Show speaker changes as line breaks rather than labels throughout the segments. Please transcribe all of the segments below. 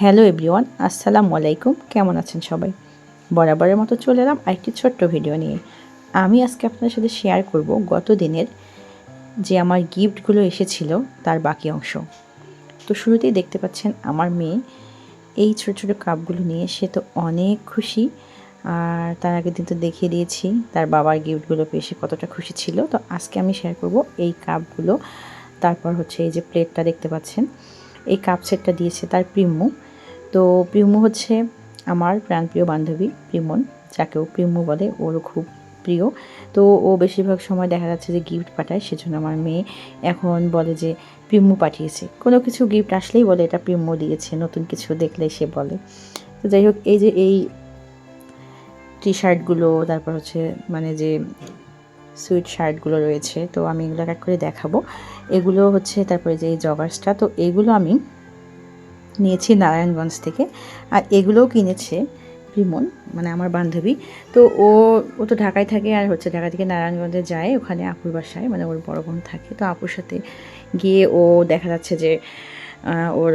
Hello everyone, আসসালামু আলাইকুম। কেমন আছেন সবাই? বরাবরের মতো চলে এলাম আরেকটি ছোট্ট ভিডিও নিয়ে। আমি আজকে আপনাদের সাথে শেয়ার করব গত দিনের যে আমার গিফটগুলো এসেছিল তার বাকি অংশ। তো শুরুতেই দেখতে পাচ্ছেন আমার মেয়ে এই ছোট ছোট কাপগুলো নিয়ে সে তো অনেক খুশি। আর তার আগের দিন তো দেখিয়ে দিয়েছি তার বাবার গিফটগুলো পেয়ে সে কতটা খুশি ছিল। তো আজকে আমি শেয়ার করব এই কাপগুলো। তারপর হচ্ছে এই যে প্লেটটা দেখতে পাচ্ছেন, এই কাপ সেটটা দিয়েছে তার প্রিম্মু। তো প্রিম্মু হচ্ছে আমার প্রাণপ্রিয় বান্ধবী প্রিমন, যাকেও প্রিম্মু বলে, ওরও খুব প্রিয়। তো ও বেশিরভাগ সময় দেখা যাচ্ছে যে গিফট পাঠায়, সেজন্য আমার মেয়ে এখন বলে যে প্রিম্মু পাঠিয়েছে। কোনো কিছু গিফট আসলেই বলে এটা প্রিম্মু দিয়েছে, নতুন কিছু দেখলে সে বলে। তো যাই হোক, এই যে এই টি শার্টগুলো, তারপর হচ্ছে মানে যে সুইট শার্টগুলো রয়েছে, তো আমি এগুলো এক করে দেখাবো। এগুলো হচ্ছে তারপরে যে এই জগার্সটা, তো এগুলো আমি নিয়েছি নারায়ণগঞ্জ থেকে। আর এগুলোও কিনেছে প্রিমন, মানে আমার বান্ধবী। তো ও তো ঢাকায় থাকে, আর হচ্ছে ঢাকা থেকে নারায়ণগঞ্জে যায়, ওখানে আপুর বাসায়, মানে ওর বড় বোন থাকে। তো আপুর সাথে গিয়ে ও দেখা যাচ্ছে যে ওর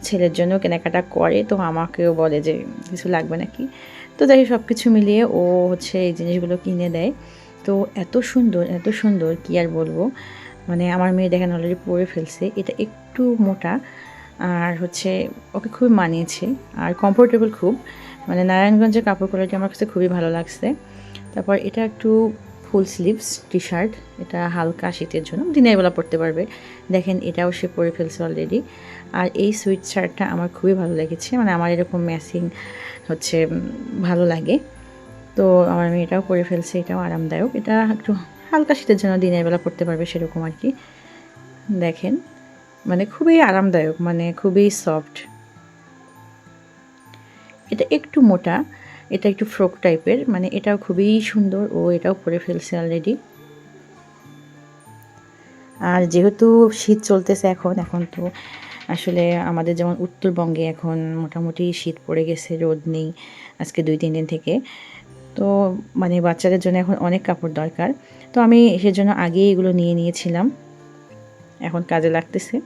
ছেলের জন্য কেনাকাটা করে। তো আমাকেও বলে যে কিছু লাগবে নাকি। তো যাই সব কিছু মিলিয়ে ও হচ্ছে এই জিনিসগুলো কিনে দেয়। তো এত সুন্দর এত সুন্দর কি আর বলবো, মানে আমার মেয়ে দেখেন অলরেডি পরে ফেলছে। এটা একটু মোটা আর হচ্ছে ওকে খুবই মানিয়েছে আর কমফোর্টেবল খুব। মানে নারায়ণগঞ্জের কাপড় কোয়ালিটি আমার কাছে খুবই ভালো লাগছে। তারপর এটা একটু ফুল স্লিভস টি শার্ট, এটা হালকা শীতের জন্য দিনের বেলা পরতে পারবে। দেখেন এটাও সে পরে ফেলছে অলরেডি। আর এই সুইট শার্টটা আমার খুবই ভালো লেগেছে, মানে আমার এরকম ম্যাচিং হচ্ছে ভালো লাগে। তো আমার মেয়েটাও পরে ফেলছে, এটাও আরামদায়ক। এটা একটু হালকা শীতের জন্য দিনের বেলা পরতে পারবে সেরকম আর কি। দেখেন মানে খুবই আরামদায়ক, মানে খুবই সফট। এটা একটু মোটা, এটা একটু ফ্রক টাইপের, মানে এটাও খুবই সুন্দর। ও এটাও পরে ফেলছে অলরেডি। আর যেহেতু শীত চলতেছে এখন এখন তো আসলে আমাদের যেমন উত্তরবঙ্গে এখন মোটামুটি শীত পড়ে গেছে, রোদ নেই আজকে 2-3 দিন থেকে। তো মানে বাচ্চাদের জন্য এখন অনেক কাপড় দরকার। তো আমি সেজন্য আগেই এগুলো নিয়ে নিয়েছিলাম, এখন কাজে লাগতেছে।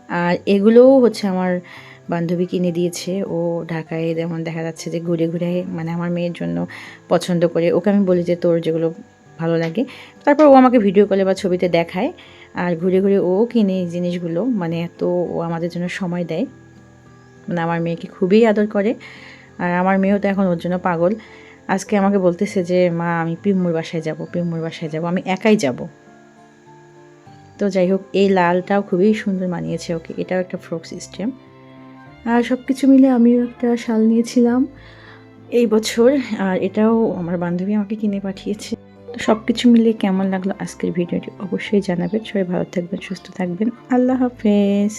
আর এগুলোও হচ্ছে আমার বান্ধবী কিনে দিয়েছে। ও ঢাকায় যেমন দেখা যাচ্ছে যে ঘুরে ঘুরে মানে আমার মেয়ের জন্য পছন্দ করে। ওকে আমি বলি যে তোর যেগুলো ভালো লাগে, তারপর ও আমাকে ভিডিও কলে বা ছবিতে দেখায়। আর ঘুরে ঘুরে ও কিনে এই জিনিসগুলো, মানে এত ও আমাদের জন্য সময় দেয়, মানে আমার মেয়েকে খুবই আদর করে। আর আমার মেয়েও তো এখন ওর জন্য পাগল। আজকে আমাকে বলতেছে যে মা আমি পিম্মুর বাসায় যাব, পিম্মুর বাসায় যাব, আমি একাই যাব। তো যাই হোক, এই লালটাও খুবই সুন্দর মানিয়েছে ওকে, এটাও একটা ফ্রক সিস্টেম। আর সব কিছু মিলে আমিও একটা শাল নিয়েছিলাম এই বছর, আর এটাও আমার বান্ধবী আমাকে কিনে পাঠিয়েছে। তো সব কিছু মিলে কেমন লাগলো আজকের ভিডিওটি অবশ্যই জানাবেন। সবাই ভালো থাকবেন, সুস্থ থাকবেন। আল্লাহ হাফেজ।